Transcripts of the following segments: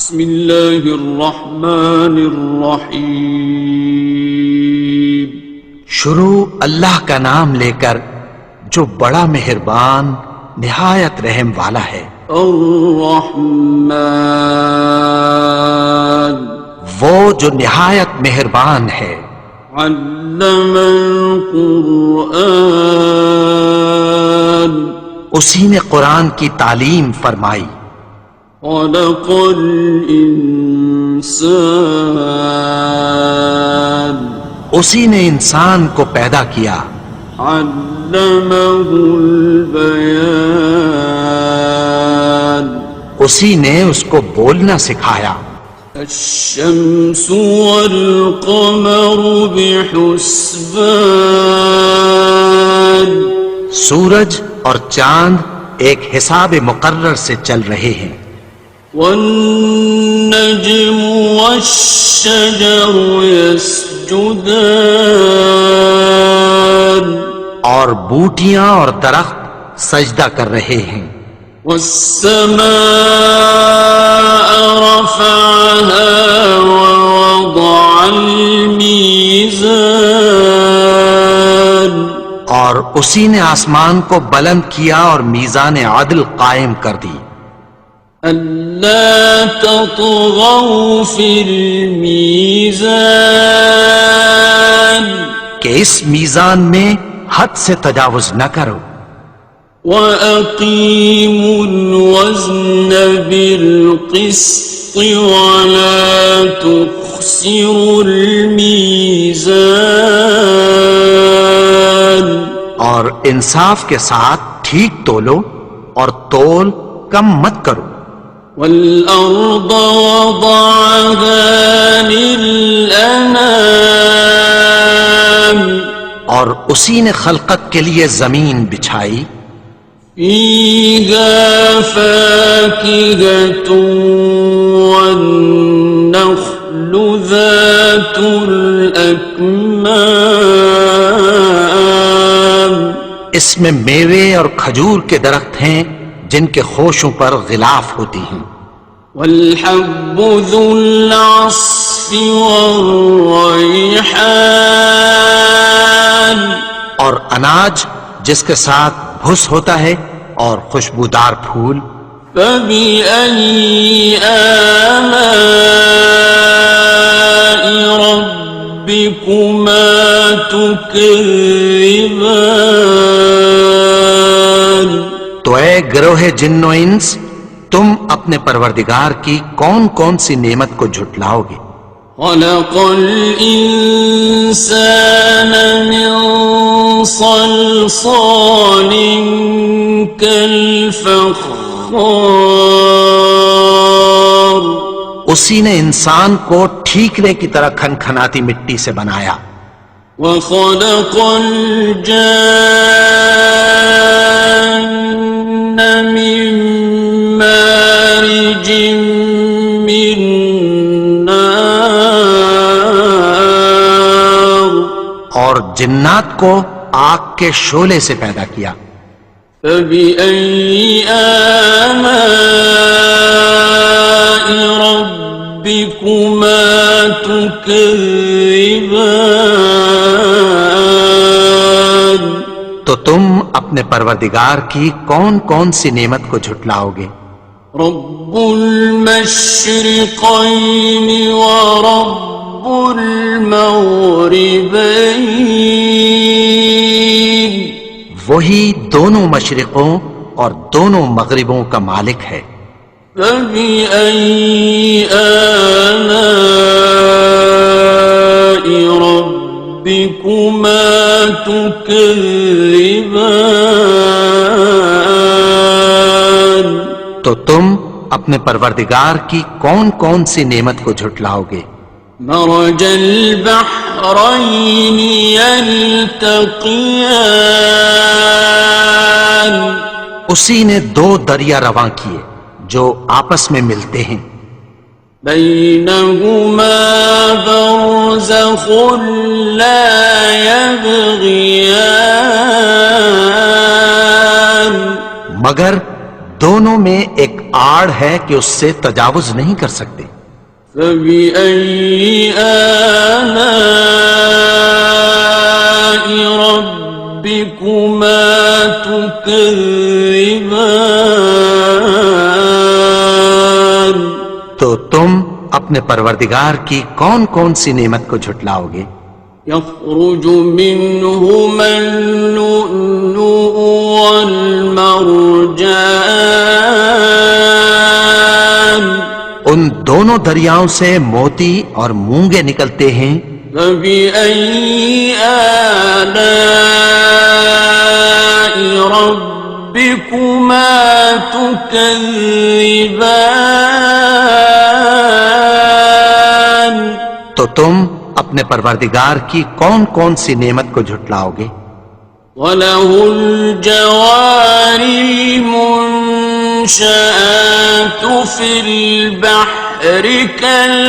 بسم اللہ الرحمن الرحیم. شروع اللہ کا نام لے کر جو بڑا مہربان نہایت رحم والا ہے. الرحمن وہ جو نہایت مہربان ہے. علم القرآن اسی نے قرآن کی تعلیم فرمائی. خلق الانسان اسی نے انسان کو پیدا کیا. علمہ البیان اسی نے اس کو بولنا سکھایا. الشمس والقمر بحسبان سورج اور چاند ایک حساب مقرر سے چل رہے ہیں. والنجم والشجر يسجدان اور بوٹیاں اور درخت سجدہ کر رہے ہیں. والسماء رفعها ووضع الميزان اور اسی نے آسمان کو بلند کیا اور میزان عدل قائم کر دی. ألا تطغوا في الميزان کہ اس میزان میں حد سے تجاوز نہ کرو. وَأَقِيمُوا الْوَزْنَ بِالْقِسْطِ وَلَا تُخْسِرُوا الْمِيزَانَ اور انصاف کے ساتھ ٹھیک تولو اور تول کم مت کرو. وَالْأَرْضَ وَضَعَهَا لِلْأَنَامِ اور اسی نے خلقت کے لیے زمین بچھائی. فِيهَا فَاكِهَةٌ وَالنَّخْلُ ذَاتُ الْأَكْمَامِ اس میں میوے اور کھجور کے درخت ہیں جن کے خوشوں پر غلاف ہوتی ہیں. وَالْحَبُّ ذُو الْعَصْفِ وَالرَّيْحَانِ اور اناج جس کے ساتھ بھس ہوتا ہے اور خوشبودار پھول. فَبِأَيِّ آلَاءِ رَبِّكُمَا تُكَذِّبَانِ تو اے گروہ جن و انس تم اپنے پروردگار کی کون کون سی نعمت کو جھٹلاؤ گے. خَلَقَ الْإِنسَانَ مِنْ صَلْصَالٍ كَالْفَخَّارِ اسی نے انسان کو ٹھیکرے کی طرح کھنکھناتی مٹی سے بنایا. وَخَلَقَ الْجَانَّ مِن مَّارِجٍ مِّن نَّارٍ اور جنات کو آگ کے شعلے سے پیدا کیا. فَبِأَيِّ آلَاءِ رَبِّكُمَا تُكَذِّبَانِ تو تم اپنے پروردگار کی کون کون سی نعمت کو جھٹلاؤ گے. رب المشرقين ورب المغربين وہی دونوں مشرقوں اور دونوں مغربوں کا مالک ہے. فبأي آلاء ربكما تكذبان تو تم اپنے پروردگار کی کون کون سی نعمت کو جھٹلاؤ گے. مرج البحرين يلتقيان اسی نے دو دریا رواں کیے جو آپس میں ملتے ہیں. بينهما برزخ لا يبغيان مگر دونوں میں ایک آڑ ہے کہ اس سے تجاوز نہیں کر سکتے۔ فبأي آلاء ربكما تكذبان؟ تو تم اپنے پروردگار کی کون کون سی نعمت کو جھٹلاؤ گے؟ يخرج منهما اللؤلؤ والمرجان ان دونوں دریاؤں سے موتی اور مونگے نکلتے ہیں۔ فبأي آلاء ربكما تكذبان؟ تو تم اپنے پروردگار کی کون کون سی نعمت کو جھٹلاؤ گے؟ وَلَهُ الْجَوَارِ الْمُنشَآتُ فِي الْبَحْرِ كَالْأَعْلَامِ،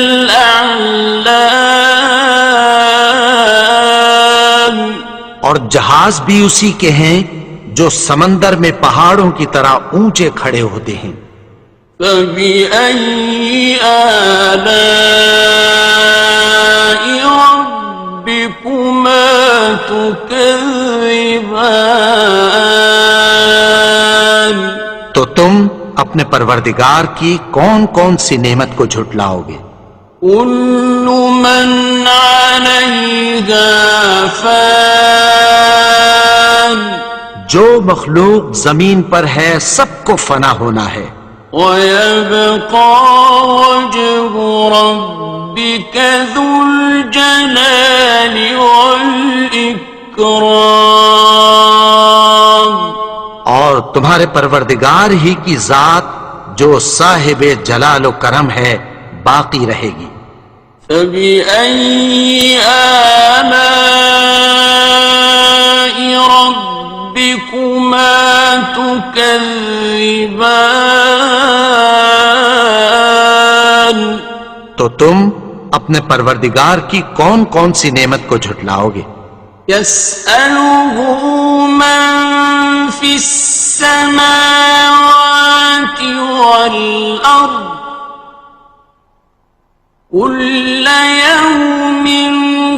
اور جہاز بھی اسی کے ہیں جو سمندر میں پہاڑوں کی طرح اونچے کھڑے ہوتے ہیں۔ فَبِأَيِّ آلَاءِ رَبِّكُمَا تُكَذِّبَانِ؟ تو تم اپنے پروردگار کی کون کون سی نعمت کو جھٹلاؤ گے؟ كُلُّ مَنْ عَلَيْهَا فَانٍ، جو مخلوق زمین پر ہے سب کو فنا ہونا ہے۔ وَيَبْقَى وَجْهُ رَبِّكَ ذُو الْجَلَالِ وَالْإِكْرَامِ، اور تمہارے پروردگار ہی کی ذات جو صاحب جلال و کرم ہے باقی رہے گی۔ فَبِأَيِّ آلَاءِ رَبِّكُمَا تُكَذِّبَانِ؟ تو تم اپنے پروردگار کی کون کون سی نعمت کو جھٹلاؤ گے؟ يَسْأَلُهُ مَن فِي السَّمَاوَاتِ وَالْأَرْضِ كُلَّ يَوْمٍ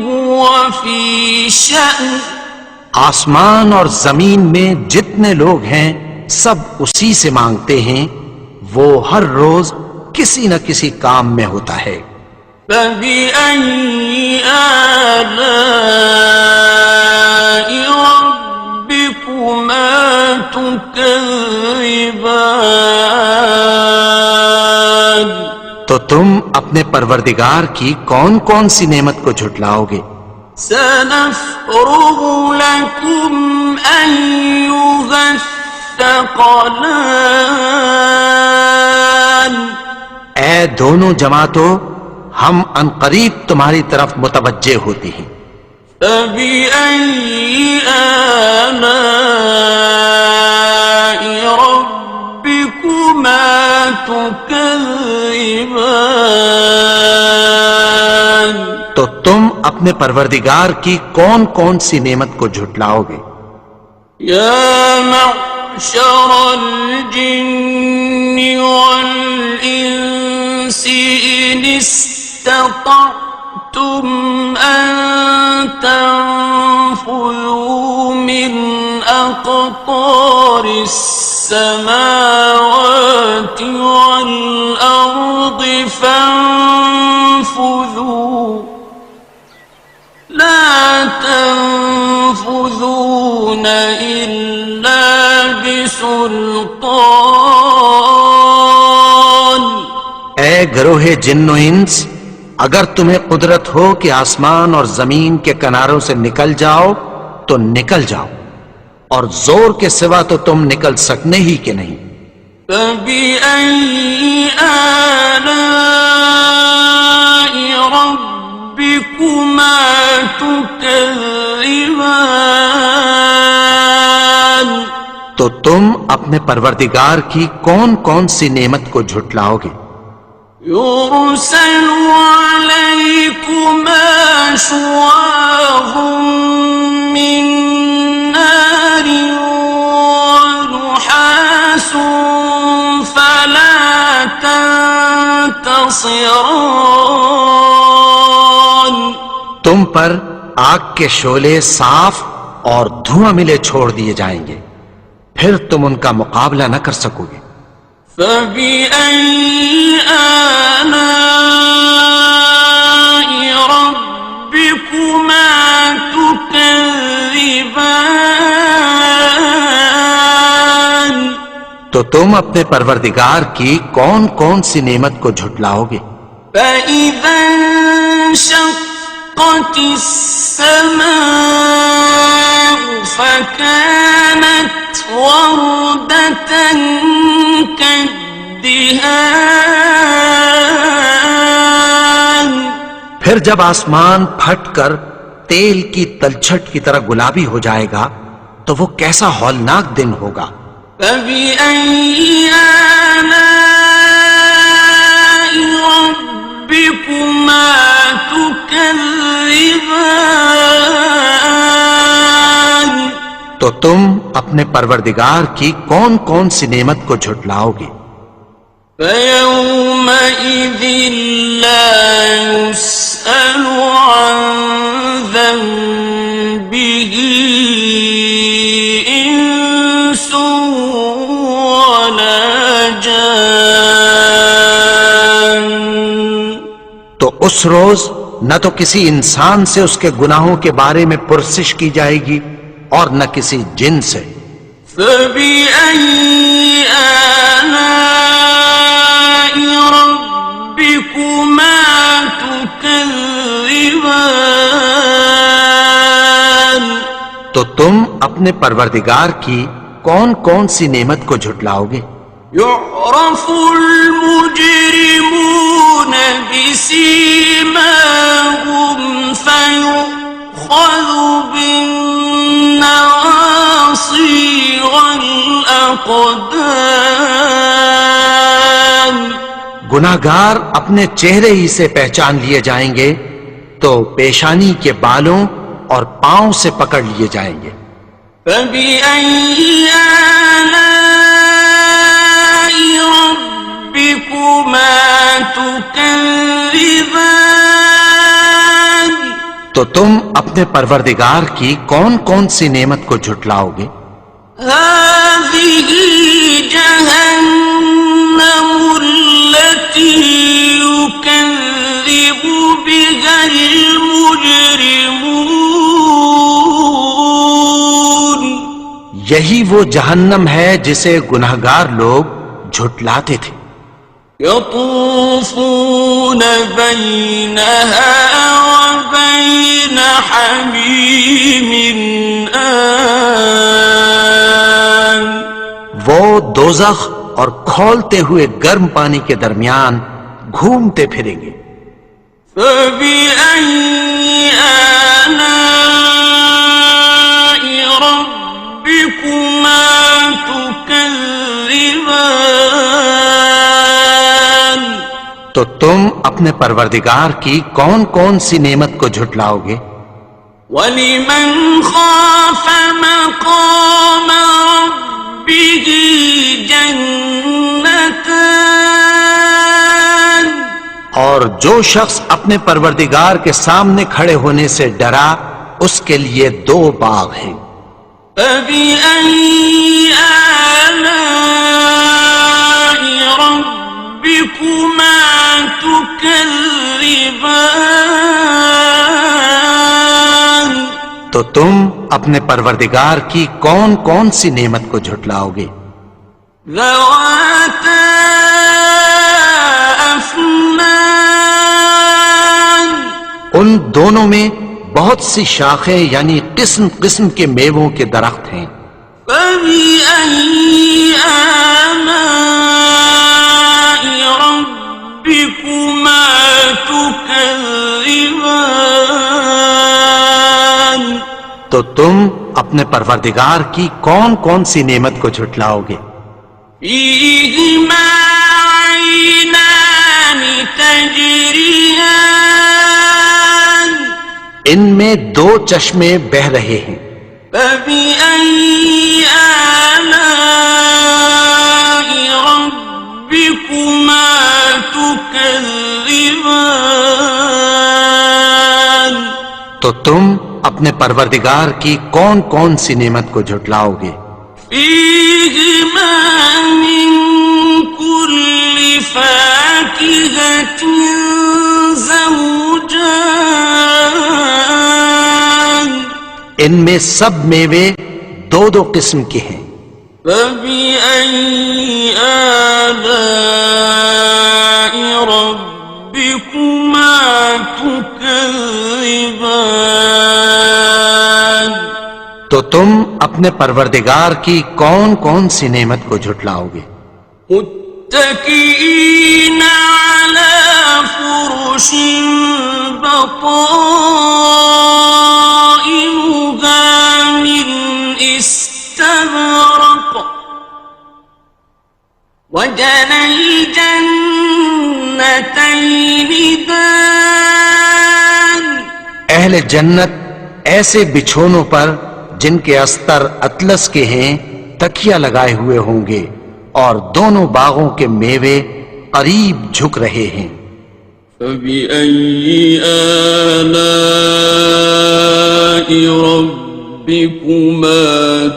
هُوَ فِي شَأْنٍ، آسمان اور زمین میں جتنے لوگ ہیں سب اسی سے مانگتے ہیں، وہ ہر روز کسی نہ کسی کام میں ہوتا ہے۔ فَبِأَيِّ آلَاءِ رَبِّكُمَا تُكَذِّبَانِ؟ تو تم اپنے پروردگار کی کون کون سی نعمت کو جھٹلاؤ گے؟ سَنَفْرُغُ لَكُمْ أَيُّهَ الثَّقَلَانِ، اے دونوں جماعتوں ہم عنقریب تمہاری طرف متوجہ ہوتی ہیں۔ فَبِأَيِّ آلَاءِ رَبِّكُمَا تُكَذِّبَانِ؟ تو تم اپنے پروردگار کی کون کون سی نعمت کو جھٹلاؤ گے؟ يَا مَعْشَرَ الْجِنِّ وَالْإِنسِ إِنِ اسْتَطَعْتُمْ أَن تَنفُذُوا مِنْ أَقْطَارِ السَّمَاوَاتِ وَالْأَرْضِ فَانفُذُوا لَا تَنفُذُونَ إِلَّا بِسُلْطَانٍ۔ اے گروہ جن و انس، اگر تمہیں قدرت ہو کہ آسمان اور زمین کے کناروں سے نکل جاؤ تو نکل جاؤ، اور زور کے سوا تو تم نکل سکنے ہی کہ نہیں۔ فَبِأَيِّ آلَاءِ رَبِّكُمَا تُكَذِّبَانِ؟ تو تم اپنے پروردگار کی کون کون سی نعمت کو جھٹلاؤ گے؟ يُرْسَلُ عَلَيْكُمَا شُوَاظٌ مِّن نَّارٍ وَنُحَاسٌ فَلَا تنتصران تم پر آگ کے شعلے صاف اور دھواں ملے چھوڑ دیے جائیں گے، پھر تم ان کا مقابلہ نہ کر سکو گے۔ فبأي آلاء ربكما تكذبان تو تم اپنے پروردگار کی کون کون سی نعمت کو جھٹلاؤ گے؟ فإذا انشقت السماء فكانت وردة كالدهان پھر جب آسمان پھٹ کر تیل کی تلچھٹ کی طرح گلابی ہو جائے گا تو وہ کیسا ہولناک دن ہوگا۔ فبأي آلاء ربكما تكذبان تو تم اپنے پروردگار کی کون کون سی نعمت کو جھٹلاؤ گے؟ فيومئذ لا يسأل عن ذنبه إنس ولا جان تو اس روز نہ تو کسی انسان سے اس کے گناہوں کے بارے میں پرسش کی جائے گی اور نہ کسی جن سے۔ فبأي آلاء ربكما تكذبان تو تم اپنے پروردگار کی کون کون سی نعمت کو جھٹلاؤ گے؟ يعرف المجرمون بسيماهم فيؤخذ بالنواصي والأقدام گناہگار اپنے چہرے ہی سے پہچان لیے جائیں گے تو پیشانی کے بالوں اور پاؤں سے پکڑ لیے جائیں گے۔ فبأي آلاء ربكما تكذبان تو تم اپنے پروردگار کی کون کون سی نعمت کو جھٹلاؤ گے؟ هذه جهنم التي يكذب بها المجرمون یہی وہ جہنم ہے جسے گناہگار لوگ جھٹلاتے تھے۔ يطوفون بينها وبين حميم آن وہ دوزخ اور کھولتے ہوئے گرم پانی کے درمیان گھومتے پھریں گے۔ فبأي آلاء ربكما تكذبان تو تم اپنے پروردگار کی کون کون سی نعمت کو جھٹلاؤ گے؟ وَلِمَنْ خَافَ مَقَامَ رَبِّهِ جَنَّتَانِ اور جو شخص اپنے پروردگار کے سامنے کھڑے ہونے سے ڈرا اس کے لیے دو باغ ہیں۔ فَبِأَيِّ آلَاءِ رَبِّكُمَا تُكَذِّبَانِ تو تم اپنے پروردگار کی کون کون سی نعمت کو جھٹلاؤ گے؟ ذَوَاتَا أَفْنَانٍ ان دونوں میں بہت سی شاخیں یعنی قسم قسم کے میووں کے درخت ہیں۔ فَبِأَيِّ آلَاءِ رَبِّكُمَا تُكَذِّبَانِ تو تم اپنے پروردگار کی کون کون سی نعمت کو جھٹلاؤ گے؟ فِيهِمَا عَيْنَانِ تَجْرِيَانِ ان میں دو چشمے بہہ رہے ہیں۔ فَبِأَيِّ آلَاءِ رَبِّكُمَا تُكَذِّبَانِ تكذبان تو تم اپنے پروردگار کی کون کون سی نعمت کو جھٹلاؤ گے؟ فيهما من كل فاكهة زوجان ان میں سب میوے دو دو قسم کے ہیں۔ فبأي آلاء ربكما تكذبان تو تم اپنے پروردگار کی کون کون سی نعمت کو جھٹلاؤ گے؟ متكئين على فرش بطائنها من استبرق وجنى الجنتين دان اہل جنت ایسے بچھونوں پر جن کے استر اطلس کے ہیں تکیہ لگائے ہوئے ہوں گے اور دونوں باغوں کے میوے قریب جھک رہے ہیں۔ فبأي آلاء ربكما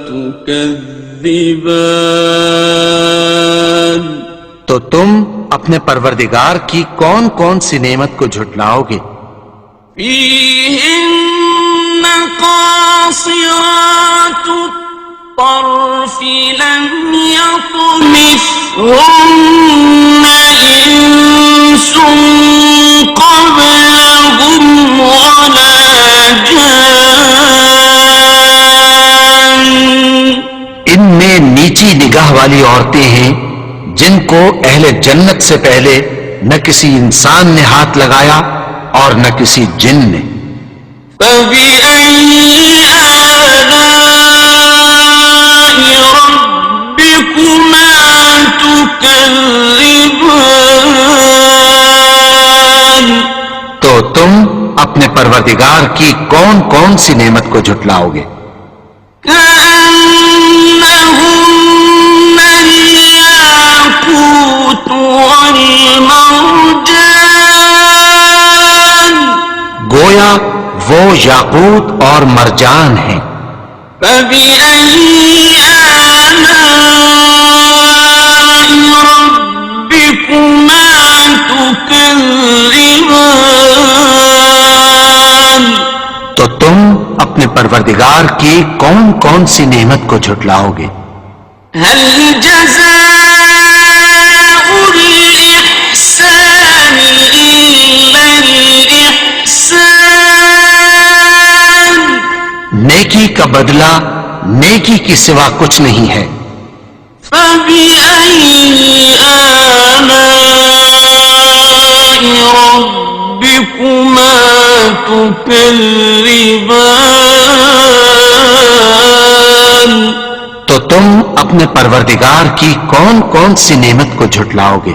تكذبان تو تم اپنے پروردگار کی کون کون سی نعمت کو جھٹلاؤ گے؟ فيهن قاصرات الطرف لم يطمثهن إنس قبلهم ولا جان ان میں نیچی نگاہ والی عورتیں ہیں جن کو اہل جنت سے پہلے نہ کسی انسان نے ہاتھ لگایا اور نہ کسی جن نے۔ فبأي آلاء ربكما تكذبان تو تم اپنے پروردگار کی کون کون سی نعمت کو جھٹلاؤ گے؟ كأنهن الياقوت والمرجان گویا وہ یاقوت اور مرجان ہیں۔ فبأي آلاء ربكما تكذبان تو تم اپنے پروردگار کی کون کون سی نعمت کو جھٹلاؤ گے؟ هل جزاء الإحسان إلا الإحسان نیکی کا بدلہ نیکی کی سوا کچھ نہیں ہے۔ فبأي آلاء ربكما تكذبان تو تم اپنے پروردگار کی کون کون سی نعمت کو جھٹلاؤ گے؟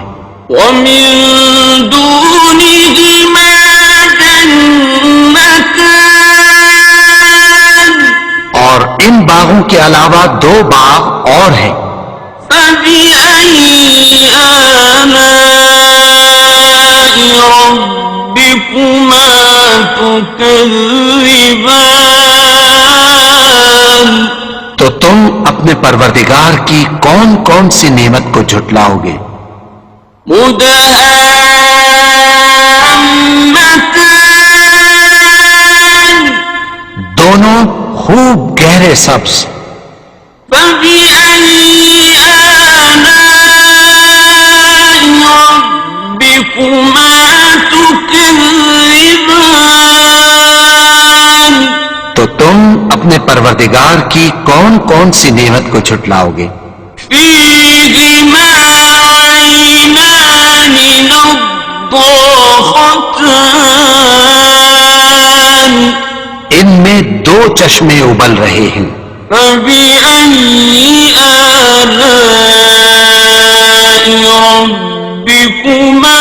ومن دونهما جنتان اور ان باغوں کے علاوہ دو باغ اور ہیں۔ فبأي آلاء ربكما تكذبان تو تم اپنے پروردگار کی کون کون سی نعمت کو جھٹلاؤ گے؟ مدهامتان دونوں خوب گہرے سبز۔ فبأي آلاء ربكما تكذبان تو تم اپنے پروردگار کی کون کون سی نعمت کو جھٹلاؤ گے؟ فيهما عينان نضاختان ان میں دو چشمے ابل رہے ہیں۔ فبأي آلاء ربكما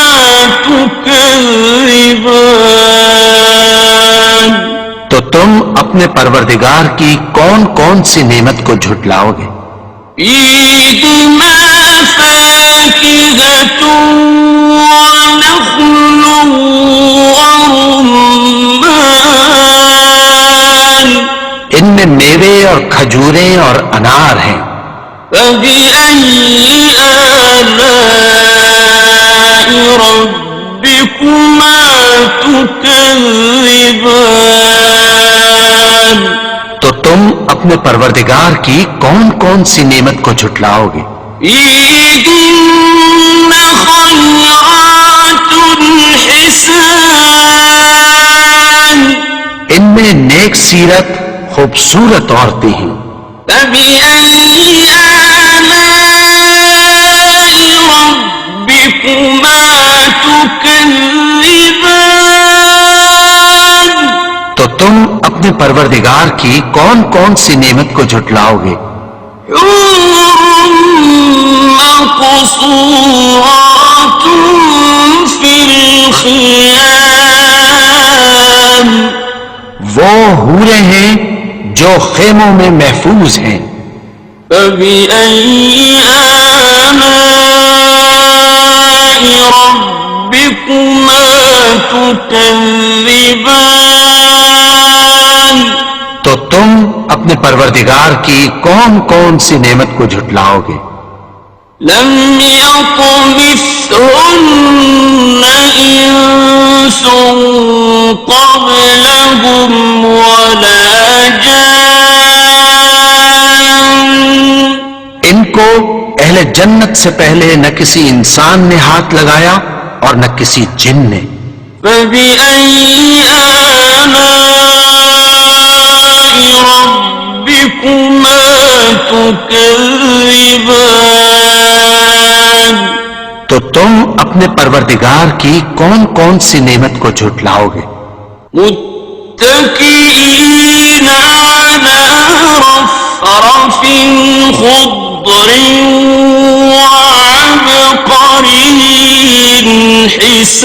تكذبان تو تم اپنے پروردگار کی کون کون سی نعمت کو جھٹلاؤ گے؟ فيهما فاكهة ونخل ورمان ان میں میوے اور کھجوریں اور انار ہیں. فبأي آلاء ربكما تكذبان تو تم اپنے پروردگار کی کون کون سی نعمت کو جھٹلاؤ گے؟ فيهن خيرات حسان ان میں نیک سیرت خوبصورت عورتیں ہیں. فبأي آلاء ربكما تكذبان تو تم اپنے پروردگار کی کون کون سی نعمت کو جھٹلاؤ گے؟ حور مقصورات في الخيام وہ حوریں ہیں جو خیموں میں محفوظ ہیں. فبأي آلاء ربكما تكذبان تو تم اپنے پروردگار کی کون کون سی نعمت کو جھٹلاؤ گے؟ لم يطمثهن إنس قبلهم ولا جان ان کو اہل جنت سے پہلے نہ کسی انسان نے ہاتھ لگایا اور نہ کسی جن نے. فبأي آلاء ربكما تكذبان تو تم اپنے پروردگار کی کون کون سی نعمت کو جھٹلاؤ گے؟ متكئين على رفرف خضر وعبقري حسان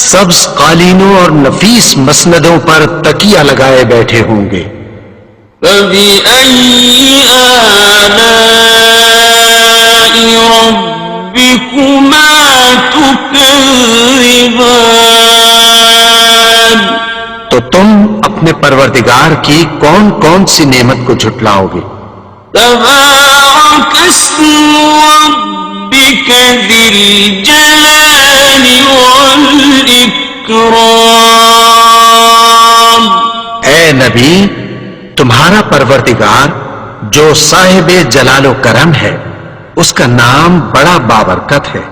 سبز قالینوں اور نفیس مسندوں پر تکیہ لگائے بیٹھے ہوں گے. فبأي آلاء ربكما تكذبان تو تم اپنے پروردگار کی کون کون سی نعمت کو جھٹلاؤ گے؟ تبارك اسم ربك ذي الجلال والإكرام اے نبی، تمہارا پروردگار جو صاحب جلال و کرم ہے، اس کا نام بڑا بابرکت ہے.